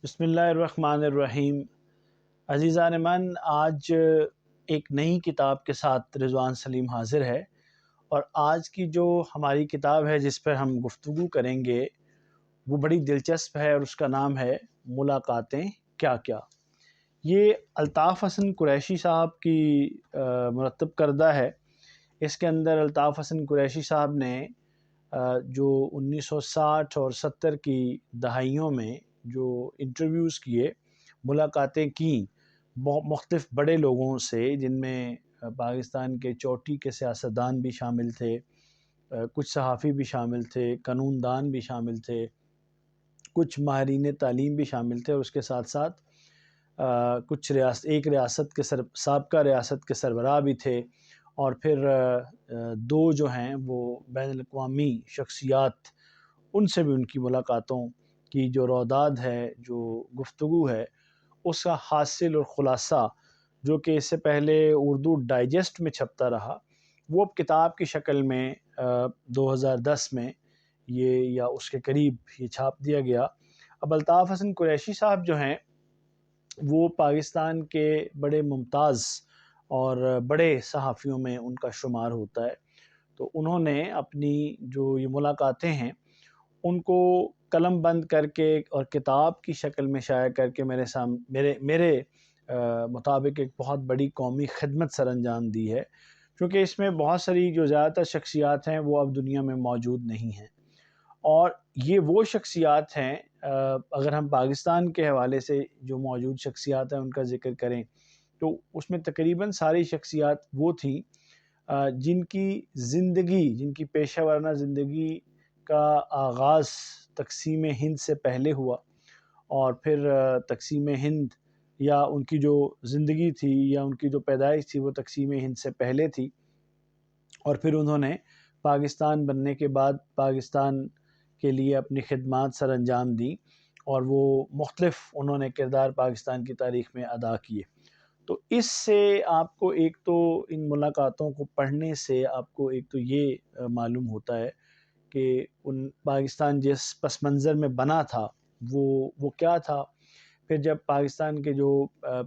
بسم اللہ الرحمن الرحیم۔ عزیزان من، آج ایک نئی کتاب کے ساتھ رضوان سلیم حاضر ہے، اور آج کی جو ہماری کتاب ہے جس پر ہم گفتگو کریں گے وہ بڑی دلچسپ ہے، اور اس کا نام ہے ملاقاتیں کیا کیا۔ یہ الطاف حسن قریشی صاحب کی مرتب کردہ ہے۔ اس کے اندر الطاف حسن قریشی صاحب نے جو 1960 اور 70 کی دہائیوں میں جو انٹرویوز کیے، ملاقاتیں کیں مختلف بڑے لوگوں سے، جن میں پاکستان کے چوٹی کے سیاستدان بھی شامل تھے، کچھ صحافی بھی شامل تھے، قانون دان بھی شامل تھے، کچھ ماہرین تعلیم بھی شامل تھے، اور اس کے ساتھ ساتھ کچھ سابقہ ریاست کے سربراہ بھی تھے، اور پھر دو جو ہیں وہ بین الاقوامی شخصیات، ان سے بھی ان کی ملاقاتوں کی جو روداد ہے، جو گفتگو ہے، اس کا حاصل اور خلاصہ، جو کہ اس سے پہلے اردو ڈائجسٹ میں چھپتا رہا، وہ اب کتاب کی شکل میں 2010 میں یہ یا اس کے قریب یہ چھاپ دیا گیا۔ اب الطاف حسن قریشی صاحب جو ہیں وہ پاکستان کے بڑے ممتاز اور بڑے صحافیوں میں ان کا شمار ہوتا ہے۔ تو انہوں نے اپنی جو یہ ملاقاتیں ہیں ان کو قلم بند کر کے اور کتاب کی شکل میں شائع کر کے میرے مطابق ایک بہت بڑی قومی خدمت سر انجام دی ہے، کیونکہ اس میں بہت ساری جو زیادہ تر شخصیات ہیں وہ اب دنیا میں موجود نہیں ہیں، اور یہ وہ شخصیات ہیں، اگر ہم پاکستان کے حوالے سے جو موجود شخصیات ہیں ان کا ذکر کریں تو اس میں تقریباً ساری شخصیات وہ تھیں جن کی پیشہ ورانہ زندگی کا آغاز تقسیم ہند سے پہلے ہوا، اور پھر تقسیم ہند یا ان کی جو زندگی تھی یا ان کی جو پیدائش تھی وہ تقسیم ہند سے پہلے تھی، اور پھر انہوں نے پاکستان بننے کے بعد پاکستان کے لیے اپنی خدمات سر انجام دیں، اور وہ مختلف انہوں نے کردار پاکستان کی تاریخ میں ادا کیے۔ تو اس سے آپ کو ایک تو ان ملاقاتوں کو پڑھنے سے آپ کو ایک تو یہ معلوم ہوتا ہے کہ پاکستان جس پس منظر میں بنا تھا وہ کیا تھا۔ پھر جب پاکستان کے جو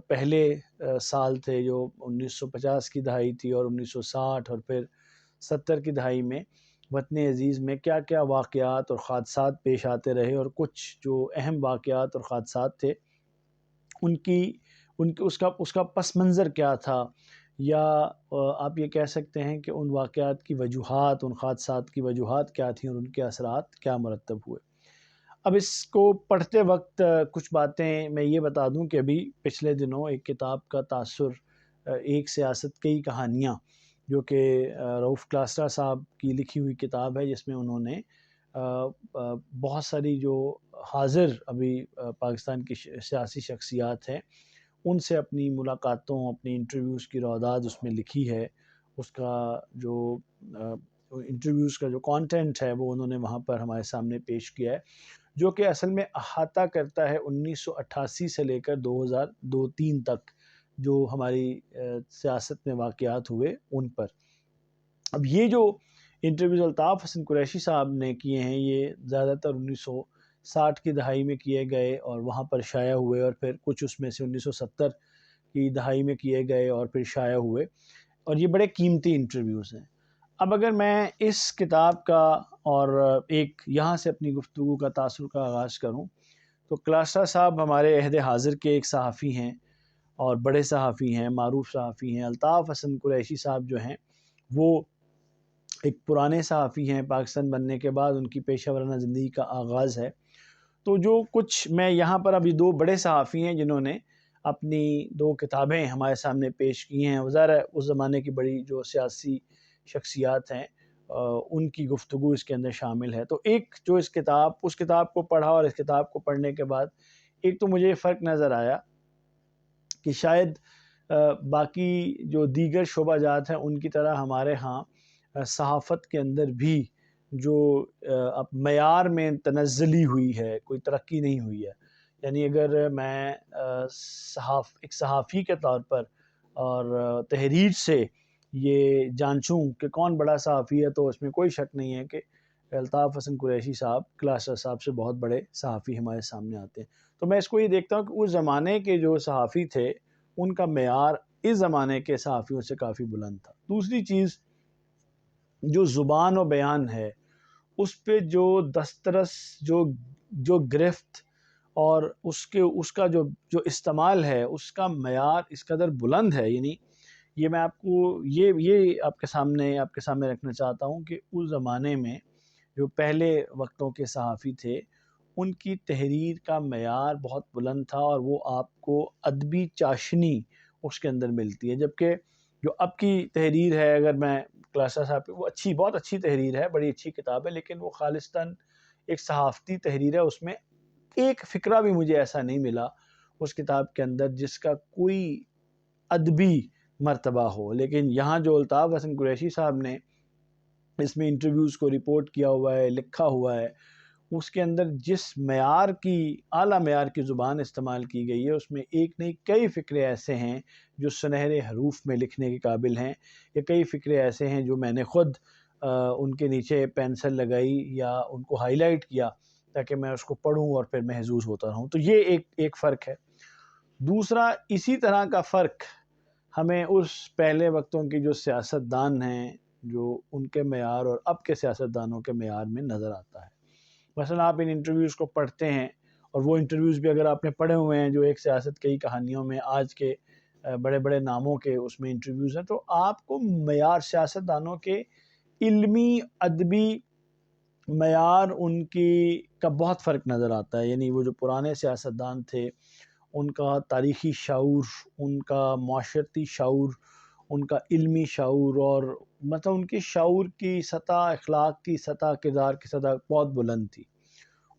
پہلے سال تھے، جو 1950 کی دہائی تھی اور 1960 اور پھر 70 کی دہائی میں وطن عزیز میں کیا کیا واقعات اور حادثات پیش آتے رہے، اور کچھ جو اہم واقعات اور حادثات تھے اس کا پس منظر کیا تھا، یا آپ یہ کہہ سکتے ہیں کہ ان واقعات کی وجوہات، ان حادثات کی وجوہات کیا تھیں، اور ان کے اثرات کیا مرتب ہوئے۔ اب اس کو پڑھتے وقت کچھ باتیں میں یہ بتا دوں کہ ابھی پچھلے دنوں ایک کتاب کا تاثر، ایک سیاست کئی کہانیاں، جو کہ رؤف کلاسرا صاحب کی لکھی ہوئی کتاب ہے، جس میں انہوں نے بہت ساری جو حاضر ابھی پاکستان کی سیاسی شخصیات ہیں ان سے اپنی ملاقاتوں، اپنی انٹرویوز کی روداد اس میں لکھی ہے۔ اس کا جو انٹرویوز کا جو کانٹینٹ ہے وہ انہوں نے وہاں پر ہمارے سامنے پیش کیا ہے، جو کہ اصل میں احاطہ کرتا ہے 1988 سے لے کر 2002-03 تک جو ہماری سیاست میں واقعات ہوئے ان پر۔ اب یہ جو انٹرویوز الطاف حسن قریشی صاحب نے کیے ہیں یہ زیادہ تر 1960 کی دہائی میں کیے گئے اور وہاں پر شائع ہوئے، اور پھر کچھ اس میں سے 1970 کی دہائی میں کیے گئے اور پھر شائع ہوئے، اور یہ بڑے قیمتی انٹرویوز ہیں۔ اب اگر میں اس کتاب کا اور ایک یہاں سے اپنی گفتگو کا تاثر کا آغاز کروں تو کلاسرا صاحب ہمارے عہد حاضر کے ایک صحافی ہیں، اور بڑے صحافی ہیں، معروف صحافی ہیں۔ الطاف حسن قریشی صاحب جو ہیں وہ ایک پرانے صحافی ہیں، پاکستان بننے کے بعد ان کی پیشہ ورانہ زندگی کا آغاز ہے۔ تو جو کچھ میں یہاں پر ابھی دو بڑے صحافی ہیں جنہوں نے اپنی دو کتابیں ہمارے سامنے پیش کی ہیں، ظاہر ہے اس زمانے کی بڑی جو سیاسی شخصیات ہیں ان کی گفتگو اس کے اندر شامل ہے۔ تو ایک جو اس کتاب کو پڑھا، اور اس کتاب کو پڑھنے کے بعد ایک تو مجھے فرق نظر آیا کہ شاید باقی جو دیگر شعبہ جات ہیں ان کی طرح ہمارے ہاں صحافت کے اندر بھی جو اب معیار میں تنزلی ہوئی ہے، کوئی ترقی نہیں ہوئی ہے۔ یعنی اگر میں ایک صحافی کے طور پر اور تحریر سے یہ جانچوں کہ کون بڑا صحافی ہے، تو اس میں کوئی شک نہیں ہے کہ الطاف حسن قریشی صاحب کلاسر صاحب سے بہت بڑے صحافی ہمارے سامنے آتے ہیں۔ تو میں اس کو یہ دیکھتا ہوں کہ اس زمانے کے جو صحافی تھے ان کا معیار اس زمانے کے صحافیوں سے کافی بلند تھا۔ دوسری چیز، جو زبان و بیان ہے اس پہ جو دسترس، جو گرفت اور اس کا جو استعمال ہے اس کا معیار اس قدر بلند ہے، یعنی یہ میں آپ کو یہ آپ کے سامنے رکھنا چاہتا ہوں کہ اس زمانے میں جو پہلے وقتوں کے صحافی تھے ان کی تحریر کا معیار بہت بلند تھا، اور وہ آپ کو ادبی چاشنی اس کے اندر ملتی ہے، جبکہ جو اب کی تحریر ہے، اگر میں کلاسا صاحب کی، وہ بہت اچھی تحریر ہے، بڑی اچھی کتاب ہے، لیکن وہ خالصتاً ایک صحافتی تحریر ہے۔ اس میں ایک فقرہ بھی مجھے ایسا نہیں ملا اس کتاب کے اندر جس کا کوئی ادبی مرتبہ ہو۔ لیکن یہاں جو الطاف حسن قریشی صاحب نے اس میں انٹرویوز کو رپورٹ کیا ہوا ہے، لکھا ہوا ہے، اس کے اندر جس معیار کی، اعلیٰ معیار کی زبان استعمال کی گئی ہے، اس میں ایک نہیں کئی فقرے ایسے ہیں جو سنہرے حروف میں لکھنے کے قابل ہیں، یا کئی فقرے ایسے ہیں جو میں نے خود ان کے نیچے پینسل لگائی یا ان کو ہائی لائٹ کیا تاکہ میں اس کو پڑھوں اور پھر محظوظ ہوتا رہوں۔ تو یہ ایک فرق ہے۔ دوسرا اسی طرح کا فرق ہمیں اس پہلے وقتوں کی جو سیاستدان ہیں، جو ان کے معیار اور اب کے سیاستدانوں کے معیار میں نظر آتا ہے۔ مثلا آپ ان انٹرویوز کو پڑھتے ہیں، اور وہ انٹرویوز بھی اگر آپ نے پڑھے ہوئے ہیں جو ایک سیاست کئی کہانیوں میں آج کے بڑے بڑے ناموں کے اس میں انٹرویوز ہیں، تو آپ کو معیار سیاستدانوں کے علمی ادبی معیار ان کی کا بہت فرق نظر آتا ہے۔ یعنی وہ جو پرانے سیاستدان تھے ان کا تاریخی شعور، ان کا معاشرتی شعور، ان کا علمی شعور، اور مطلب ان کی شعور کی سطح، اخلاق کی سطح، کردار کی سطح بہت بلند تھی۔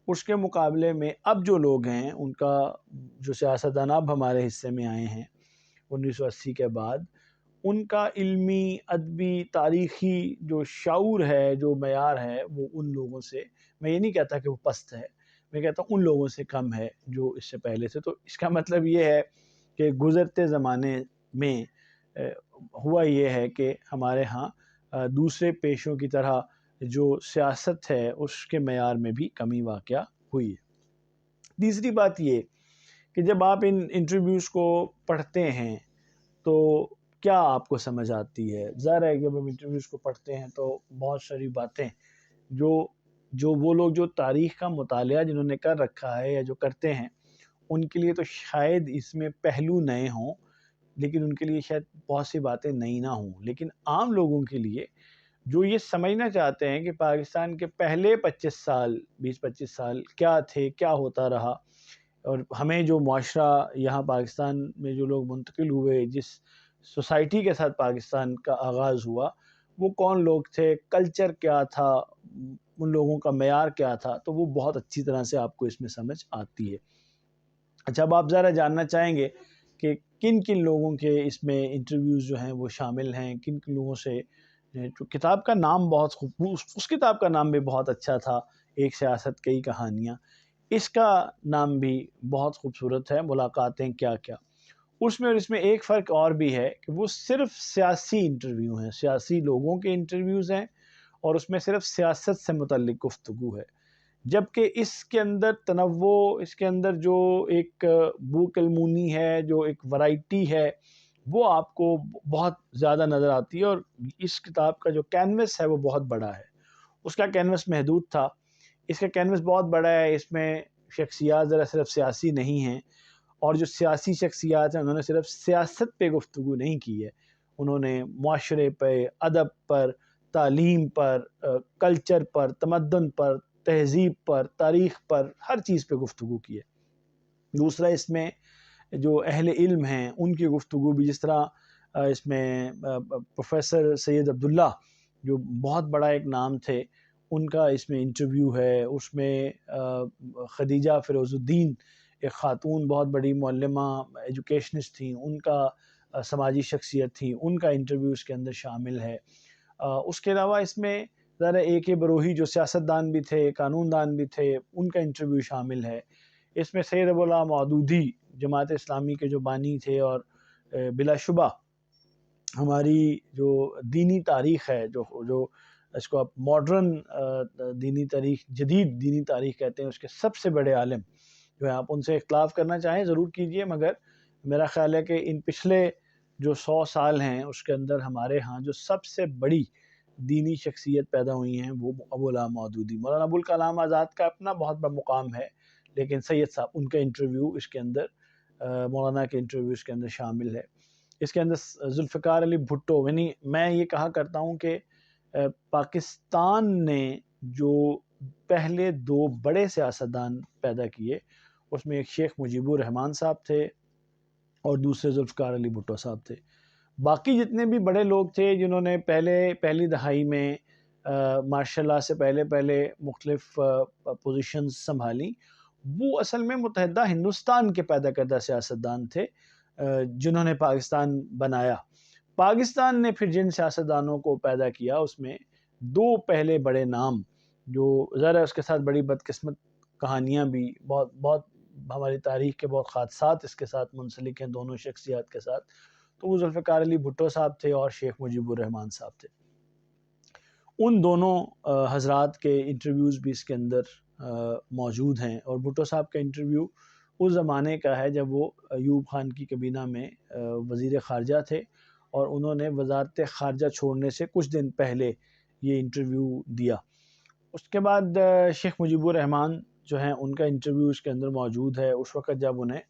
اس کے مقابلے میں اب جو لوگ ہیں، ان کا جو سیاستدان اب ہمارے حصے میں آئے ہیں 1980 کے بعد، ان کا علمی، ادبی، تاریخی جو شعور ہے، جو معیار ہے، وہ ان لوگوں سے، میں یہ نہیں کہتا کہ وہ پست ہے، میں کہتا ہوں ان لوگوں سے کم ہے جو اس سے پہلے سے۔ تو اس کا مطلب یہ ہے کہ گزرتے زمانے میں ہوا یہ ہے کہ ہمارے ہاں دوسرے پیشوں کی طرح جو سیاست ہے اس کے معیار میں بھی کمی واقع ہوئی ہے۔ تیسری بات یہ کہ جب آپ ان انٹرویوز کو پڑھتے ہیں تو کیا آپ کو سمجھ آتی ہے؟ ظاہر ہے کہ جب ہم انٹرویوز کو پڑھتے ہیں تو بہت ساری باتیں جو وہ لوگ جو تاریخ کا مطالعہ جنہوں نے کر رکھا ہے یا جو کرتے ہیں ان کے لیے تو شاید اس میں پہلو نئے ہوں، لیکن ان کے لیے شاید بہت سی باتیں نئی نہ ہوں۔ لیکن عام لوگوں کے لیے جو یہ سمجھنا چاہتے ہیں کہ پاکستان کے پہلے 20-25 سال کیا تھے، کیا ہوتا رہا، اور ہمیں جو معاشرہ یہاں پاکستان میں جو لوگ منتقل ہوئے، جس سوسائٹی کے ساتھ پاکستان کا آغاز ہوا، وہ کون لوگ تھے، کلچر کیا تھا، ان لوگوں کا معیار کیا تھا، تو وہ بہت اچھی طرح سے آپ کو اس میں سمجھ آتی ہے۔ اچھا، اب آپ ذرا جاننا چاہیں گے کہ کن کن لوگوں کے اس میں انٹرویوز جو ہیں وہ شامل ہیں، کن کن لوگوں سے۔ جو کتاب کا نام بہت اس کتاب کا نام بھی بہت اچھا تھا، ایک سیاست کئی کہانیاں۔ اس کا نام بھی بہت خوبصورت ہے، ملاقاتیں کیا کیا۔ اس میں اور اس میں ایک فرق اور بھی ہے کہ وہ صرف سیاسی انٹرویو ہیں، سیاسی لوگوں کے انٹرویوز ہیں، اور اس میں صرف سیاست سے متعلق گفتگو ہے، جبکہ اس کے اندر تنوع، اس کے اندر جو ایک بو کلمونی ہے، جو ایک ورائٹی ہے، وہ آپ کو بہت زیادہ نظر آتی ہے۔ اور اس کتاب کا جو کینوس ہے وہ بہت بڑا ہے، اس کا کینوس محدود تھا، اس کا کینوس بہت بڑا ہے۔ اس میں شخصیات ذرا صرف سیاسی نہیں ہیں، اور جو سیاسی شخصیات ہیں انہوں نے صرف سیاست پہ گفتگو نہیں کی ہے، انہوں نے معاشرے پہ، ادب پر، تعلیم پر، کلچر پر، تمدن پر، تہذیب پر، تاریخ پر، ہر چیز پہ گفتگو کی ہے۔ دوسرا، اس میں جو اہل علم ہیں ان کی گفتگو بھی، جس طرح اس میں پروفیسر سید عبداللہ جو بہت بڑا ایک نام تھے، ان کا اس میں انٹرویو ہے۔ اس میں خدیجہ فیروز الدین، ایک خاتون بہت بڑی معلمہ، ایجوکیشنسٹ تھیں، ان کا سماجی شخصیت تھیں، ان کا انٹرویو اس کے اندر شامل ہے۔ اس کے علاوہ اس میں ذرا اے کے بروہی جو سیاستدان بھی تھے، قانون دان بھی تھے، ان کا انٹرویو شامل ہے۔ اس میں سید ابو العلا مودودی جماعت اسلامی کے جو بانی تھے، اور بلا شبہ ہماری جو دینی تاریخ ہے، جو اس کو آپ ماڈرن دینی تاریخ، جدید دینی تاریخ کہتے ہیں، اس کے سب سے بڑے عالم جو ہے، آپ ان سے اختلاف کرنا چاہیں ضرور کیجئے، مگر میرا خیال ہے کہ ان پچھلے جو 100 سال ہیں اس کے اندر ہمارے ہاں جو سب سے بڑی دینی شخصیت پیدا ہوئی ہیں وہ ابوالکلام مودودی۔ مولانا ابوالکلام آزاد کا اپنا بہت بڑا مقام ہے، لیکن سید صاحب ان کا انٹرویو اس کے اندر، مولانا کے انٹرویو اس کے اندر شامل ہے۔ اس کے اندر ذوالفقار علی بھٹو، یعنی میں یہ کہا کرتا ہوں کہ پاکستان نے جو پہلے 2 بڑے سیاستدان پیدا کیے، اس میں ایک شیخ مجیب الرحمن صاحب تھے اور دوسرے ذوالفقار علی بھٹو صاحب تھے۔ باقی جتنے بھی بڑے لوگ تھے جنہوں نے پہلی دہائی میں ماشاء اللہ سے پہلے مختلف پوزیشنز سنبھالی، وہ اصل میں متحدہ ہندوستان کے پیدا کردہ سیاستدان تھے جنہوں نے پاکستان بنایا۔ پاکستان نے پھر جن سیاستدانوں کو پیدا کیا اس میں 2 پہلے بڑے نام، جو ذرا اس کے ساتھ بڑی بدقسمت کہانیاں بھی، بہت ہماری تاریخ کے بہت حادثات اس کے ساتھ منسلک ہیں دونوں شخصیات کے ساتھ، تو وہ ذوالفقار علی بھٹو صاحب تھے اور شیخ مجیب الرحمن صاحب تھے۔ ان دونوں حضرات کے انٹرویوز بھی اس کے اندر موجود ہیں، اور بھٹو صاحب کا انٹرویو اس زمانے کا ہے جب وہ ایوب خان کی کابینہ میں وزیر خارجہ تھے، اور انہوں نے وزارت خارجہ چھوڑنے سے کچھ دن پہلے یہ انٹرویو دیا۔ اس کے بعد شیخ مجیب الرحمن جو ہیں ان کا انٹرویو اس کے اندر موجود ہے، اس وقت جب انہیں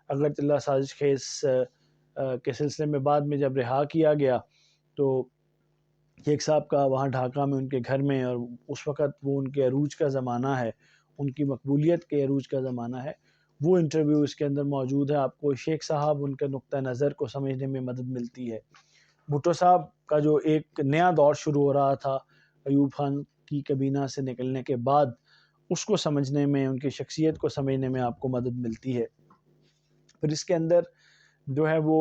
اگرتلہ سازش خیز کے سلسلے میں بعد میں جب رہا کیا گیا، تو شیخ صاحب کا وہاں ڈھاکہ میں ان کے گھر میں، اور اس وقت وہ ان کے عروج کا زمانہ ہے، ان کی مقبولیت کے عروج کا زمانہ ہے، وہ انٹرویو اس کے اندر موجود ہے۔ آپ کو شیخ صاحب ان کے نقطہ نظر کو سمجھنے میں مدد ملتی ہے۔ بھٹو صاحب کا جو ایک نیا دور شروع ہو رہا تھا ایوب خان کی کابینہ سے نکلنے کے بعد، اس کو سمجھنے میں، ان کی شخصیت کو سمجھنے میں آپ کو مدد ملتی ہے۔ پھر اس کے اندر جو ہے وہ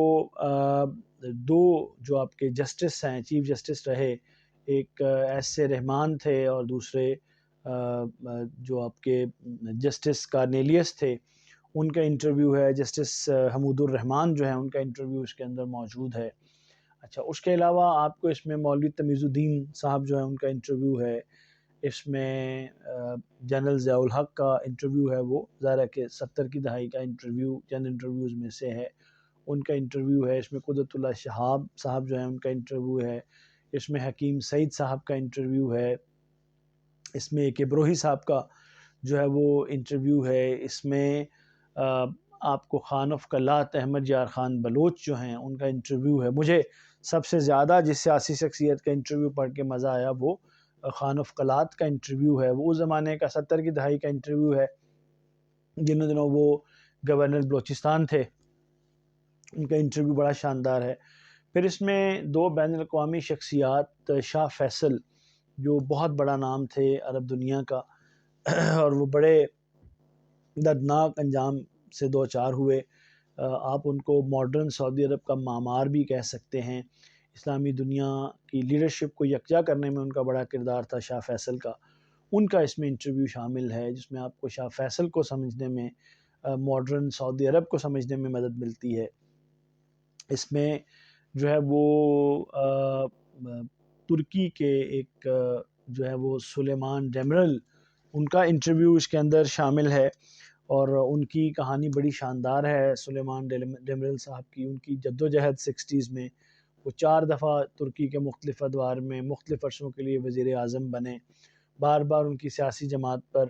2 جو آپ کے جسٹس ہیں، چیف جسٹس رہے، ایک ایس اے رحمان تھے اور دوسرے جو آپ کے جسٹس کارنیلیس تھے، ان کا انٹرویو ہے۔ جسٹس حمود الرحمان جو ہیں ان کا انٹرویو اس کے اندر موجود ہے۔ اچھا، اس کے علاوہ آپ کو اس میں مولوی تمیز الدین صاحب جو ہیں ان کا انٹرویو ہے، اس میں جنرل ضیاء الحق کا انٹرویو ہے، وہ ظاہر کہ 70 کی دہائی کا انٹرویو چند انٹرویوز میں سے ہے، ان کا انٹرویو ہے۔ اس میں قدرت اللہ شہاب صاحب جو ہیں ان کا انٹرویو ہے، اس میں حکیم سعید صاحب کا انٹرویو ہے، اس میں ایک ابروہی صاحب کا جو ہے وہ انٹرویو ہے، اس میں آپ کو خان آف کلات احمد یار خان بلوچ جو ہیں ان کا انٹرویو ہے۔ مجھے سب سے زیادہ جس سیاسی شخصیت کا انٹرویو پڑھ کے مزہ آیا وہ خان آف کلات کا انٹرویو ہے۔ وہ اس زمانے کا 70 کی دہائی کا انٹرویو ہے، جنہوں دنوں وہ گورنر بلوچستان تھے، ان کا انٹرویو بڑا شاندار ہے۔ پھر اس میں 2 بین الاقوامی شخصیات، شاہ فیصل جو بہت بڑا نام تھے عرب دنیا کا، اور وہ بڑے دردناک انجام سے 2 چار ہوئے۔ آپ ان کو ماڈرن سعودی عرب کا معمار بھی کہہ سکتے ہیں۔ اسلامی دنیا کی لیڈرشپ کو یکجا کرنے میں ان کا بڑا کردار تھا شاہ فیصل کا، ان کا اس میں انٹرویو شامل ہے، جس میں آپ کو شاہ فیصل کو سمجھنے میں، ماڈرن سعودی عرب کو سمجھنے میں مدد ملتی ہے۔ اس میں جو ہے وہ ترکی کے ایک جو ہے وہ سلیمان ڈیمرل، ان کا انٹرویو اس کے اندر شامل ہے، اور ان کی کہانی بڑی شاندار ہے سلیمان ڈیمرل صاحب کی۔ ان کی جدوجہد 60s میں، وہ 4 دفعہ ترکی کے مختلف ادوار میں مختلف عرصوں کے لیے وزیر اعظم بنے، بار بار ان کی سیاسی جماعت پر،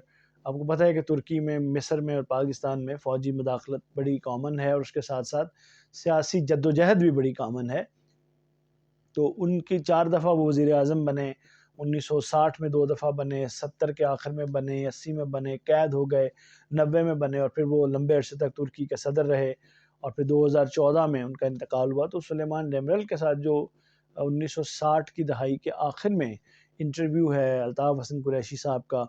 آپ کو پتہ ہے کہ ترکی میں، مصر میں اور پاکستان میں فوجی مداخلت بڑی کامن ہے، اور اس کے ساتھ ساتھ سیاسی جدوجہد بھی بڑی کامن ہے۔ تو ان کی 4 دفعہ وہ وزیر اعظم بنے، 1960 میں 2 دفعہ بنے، 70 کے آخر میں بنے، 80 میں بنے، قید ہو گئے، 90 میں بنے، اور پھر وہ لمبے عرصے تک ترکی کے صدر رہے، اور پھر 2014 میں ان کا انتقال ہوا۔ تو سلیمان ڈیمرل کے ساتھ جو 1960 کی دہائی کے آخر میں انٹرویو ہے الطاف حسن قریشی صاحب کا،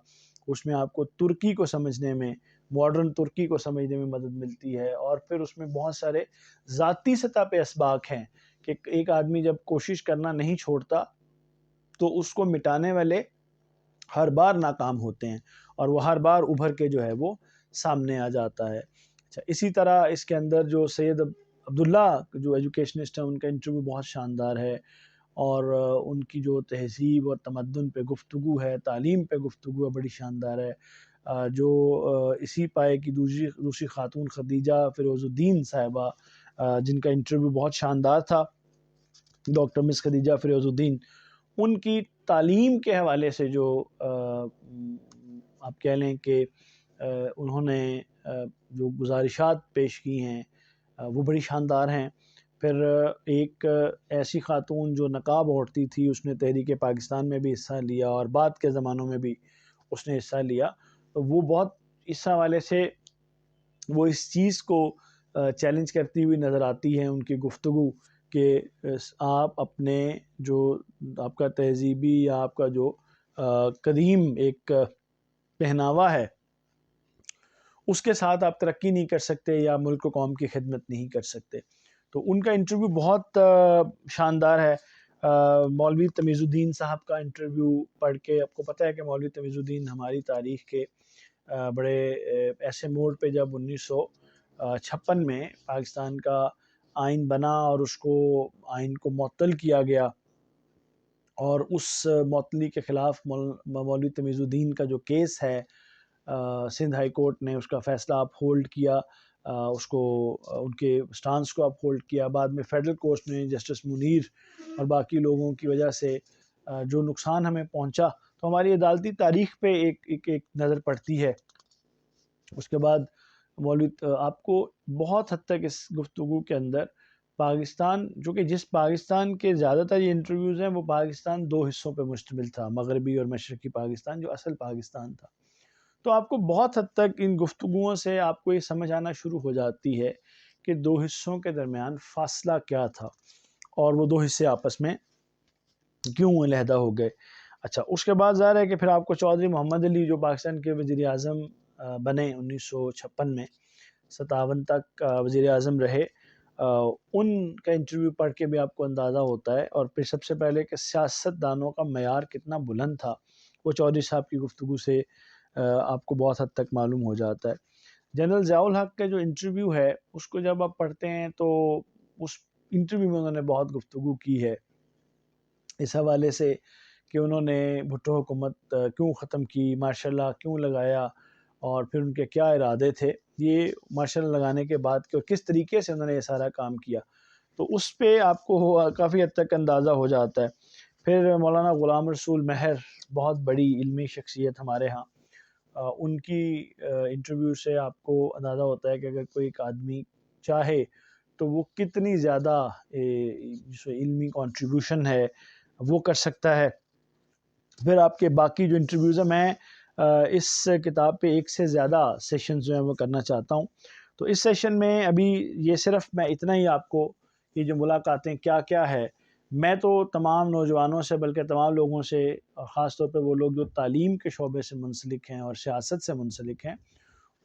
اس میں آپ کو ترکی کو سمجھنے میں، ماڈرن ترکی کو سمجھنے میں مدد ملتی ہے، اور پھر اس میں بہت سارے ذاتی سطح پہ اسباق ہیں کہ ایک آدمی جب کوشش کرنا نہیں چھوڑتا تو اس کو مٹانے والے ہر بار ناکام ہوتے ہیں، اور وہ ہر بار ابھر کے جو ہے وہ سامنے آ جاتا ہے۔ اچھا، اسی طرح اس کے اندر جو سید عبداللہ جو ایجوکیشنسٹ ہیں ان کا انٹرویو بہت شاندار ہے، اور ان کی جو تہذیب اور تمدن پہ گفتگو ہے، تعلیم پہ گفتگو ہے، بڑی شاندار ہے۔ جو اسی پائے کی دوسری خاتون خدیجہ فیروز الدین صاحبہ، جن کا انٹرویو بہت شاندار تھا، ڈاکٹر مس خدیجہ فیروز الدین، ان کی تعلیم کے حوالے سے جو آپ کہہ لیں کہ انہوں نے جو گزارشات پیش کی ہیں وہ بڑی شاندار ہیں۔ پھر ایک ایسی خاتون جو نقاب اوڑھتی تھی، اس نے تحریک پاکستان میں بھی حصہ لیا اور بعد کے زمانوں میں بھی اس نے حصہ لیا، تو وہ بہت اس حوالے سے وہ اس چیز کو چیلنج کرتی ہوئی نظر آتی ہیں، ان کی گفتگو، کہ آپ اپنے جو آپ کا تہذیبی یا آپ کا جو قدیم ایک پہناوا ہے اس کے ساتھ آپ ترقی نہیں کر سکتے یا ملک و قوم کی خدمت نہیں کر سکتے۔ تو ان کا انٹرویو بہت شاندار ہے۔ مولوی تمیز الدین صاحب کا انٹرویو پڑھ کے آپ کو پتہ ہے کہ مولوی تمیز الدین ہماری تاریخ کے بڑے ایسے موڑ پہ، جب 1956 میں پاکستان کا آئین بنا اور اس کو آئین کو معطل کیا گیا، اور اس معطلی کے خلاف مولوی تمیز الدین کا جو کیس ہے، سندھ ہائی کورٹ نے اس کا فیصلہ اپ ہولڈ کیا، اس کو ان کے سٹانس کو اپ ہولڈ کیا۔ بعد میں فیڈرل کورٹ نے جسٹس منیر اور باقی لوگوں کی وجہ سے جو نقصان ہمیں پہنچا، تو ہماری عدالتی تاریخ پہ ایک نظر پڑتی ہے۔ اس کے بعد آپ کو بہت حد تک اس گفتگو کے اندر پاکستان، جو کہ جس پاکستان کے زیادہ تر یہ انٹرویوز ہیں، وہ پاکستان دو حصوں پہ مشتمل تھا، مغربی اور مشرقی پاکستان، جو اصل پاکستان تھا۔ تو آپ کو بہت حد تک ان گفتگوؤں سے آپ کو یہ سمجھ آنا شروع ہو جاتی ہے کہ دو حصوں کے درمیان فاصلہ کیا تھا اور وہ دو حصے آپس میں کیوں علیحدہ ہو گئے۔ اچھا، اس کے بعد ظاہر ہے کہ پھر آپ کو چودھری محمد علی جو پاکستان کے وزیر اعظم بنے 1956 میں، 57 تک وزیر اعظم رہے، ان کا انٹرویو پڑھ کے بھی آپ کو اندازہ ہوتا ہے، اور پھر سب سے پہلے کہ سیاست دانوں کا معیار کتنا بلند تھا، وہ چودھری صاحب کی گفتگو سے آپ کو بہت حد تک معلوم ہو جاتا ہے۔ جنرل ضیاء الحق کا جو انٹرویو ہے، اس کو جب آپ پڑھتے ہیں تو اس انٹرویو میں انہوں نے بہت گفتگو کی ہے اس حوالے سے کہ انہوں نے بھٹو حکومت کیوں ختم کی، مارشل لا کیوں لگایا، اور پھر ان کے کیا ارادے تھے یہ مارشل لا لگانے کے بعد کہ کس طریقے سے انہوں نے یہ سارا کام کیا، تو اس پہ آپ کو کافی حد تک اندازہ ہو جاتا ہے۔ پھر مولانا غلام رسول مہر، بہت بڑی علمی شخصیت ہمارے ہاں، ان کی انٹرویو سے آپ کو اندازہ ہوتا ہے کہ اگر کوئی ایک آدمی چاہے تو وہ کتنی زیادہ علمی کنٹریبیوشن ہے وہ کر سکتا ہے۔ پھر آپ کے باقی جو انٹرویوز ہیں، میں اس کتاب پہ ایک سے زیادہ سیشنز جو ہیں وہ کرنا چاہتا ہوں، تو اس سیشن میں ابھی یہ صرف میں اتنا ہی آپ کو یہ جو ملاقاتیں کیا کیا ہے، میں تو تمام نوجوانوں سے، بلکہ تمام لوگوں سے، خاص طور پہ وہ لوگ جو تعلیم کے شعبے سے منسلک ہیں اور سیاست سے منسلک ہیں،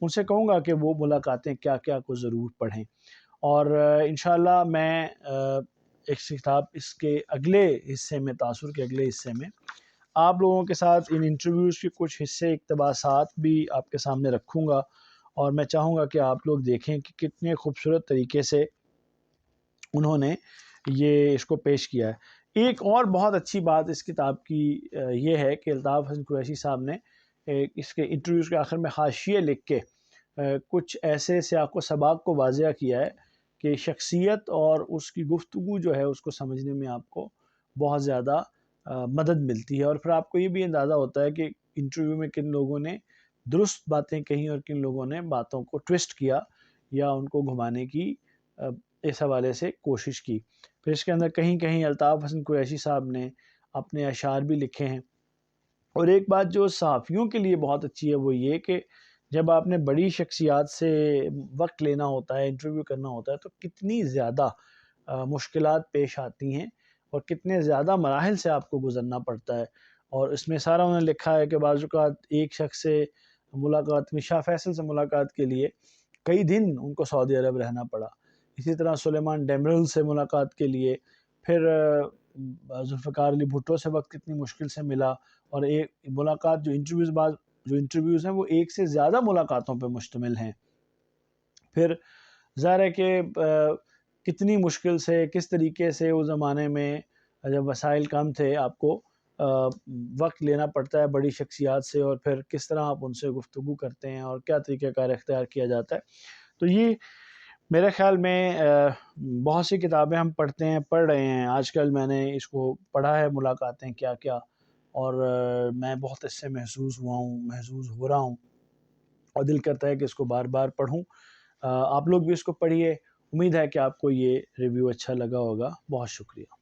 ان سے کہوں گا کہ وہ ملاقاتیں کیا کیا کو ضرور پڑھیں۔ اور انشاءاللہ میں اس کے اگلے حصے میں، تاثر کے اگلے حصے میں، آپ لوگوں کے ساتھ ان انٹرویوز کے کچھ حصے، اقتباسات بھی آپ کے سامنے رکھوں گا، اور میں چاہوں گا کہ آپ لوگ دیکھیں کہ کتنے خوبصورت طریقے سے انہوں نے یہ اس کو پیش کیا ہے۔ ایک اور بہت اچھی بات اس کتاب کی یہ ہے کہ الطاف حسن قریشی صاحب نے اس کے انٹرویوز کے آخر میں حاشیے لکھ کے کچھ ایسے سیاق و سباق کو واضح کیا ہے کہ شخصیت اور اس کی گفتگو جو ہے اس کو سمجھنے میں آپ کو بہت زیادہ مدد ملتی ہے، اور پھر آپ کو یہ بھی اندازہ ہوتا ہے کہ انٹرویو میں کن لوگوں نے درست باتیں کہیں اور کن لوگوں نے باتوں کو ٹوسٹ کیا یا ان کو گھمانے کی اس حوالے سے کوشش کی۔ پھر اس کے اندر کہیں کہیں الطاف حسن قریشی صاحب نے اپنے اشعار بھی لکھے ہیں۔ اور ایک بات جو صحافیوں کے لیے بہت اچھی ہے وہ یہ کہ جب آپ نے بڑی شخصیات سے وقت لینا ہوتا ہے، انٹرویو کرنا ہوتا ہے، تو کتنی زیادہ مشکلات پیش آتی ہیں اور کتنے زیادہ مراحل سے آپ کو گزرنا پڑتا ہے۔ اور اس میں سارا انہوں نے لکھا ہے کہ بعض اوقات ایک شخص سے ملاقات میں، شاہ فیصل سے ملاقات کے لیے کئی دن ان کو سعودی عرب رہنا پڑا، اسی طرح سلیمان ڈیمرل سے ملاقات کے لیے پھر ذوالفقار علی بھٹو سے وقت کتنی مشکل سے ملا، اور ایک ملاقات جو انٹرویوز ہیں وہ ایک سے زیادہ ملاقاتوں پہ مشتمل ہیں۔ پھر ظاہر ہے کہ کتنی مشکل سے، کس طریقے سے اس زمانے میں جب وسائل کم تھے آپ کو وقت لینا پڑتا ہے بڑی شخصیات سے، اور پھر کس طرح آپ ان سے گفتگو کرتے ہیں اور کیا طریقہ کار اختیار کیا جاتا ہے. تو یہ میرے خیال میں بہت سی کتابیں ہم پڑھ رہے ہیں آج کل. میں نے اس کو پڑھا ہے، ملاقاتیں کیا کیا، اور میں بہت اس سے محظوظ ہو رہا ہوں، اور دل کرتا ہے کہ اس کو بار بار پڑھوں. آپ لوگ بھی اس کو پڑھیے. امید ہے کہ آپ کو یہ ریویو اچھا لگا ہوگا. بہت شکریہ.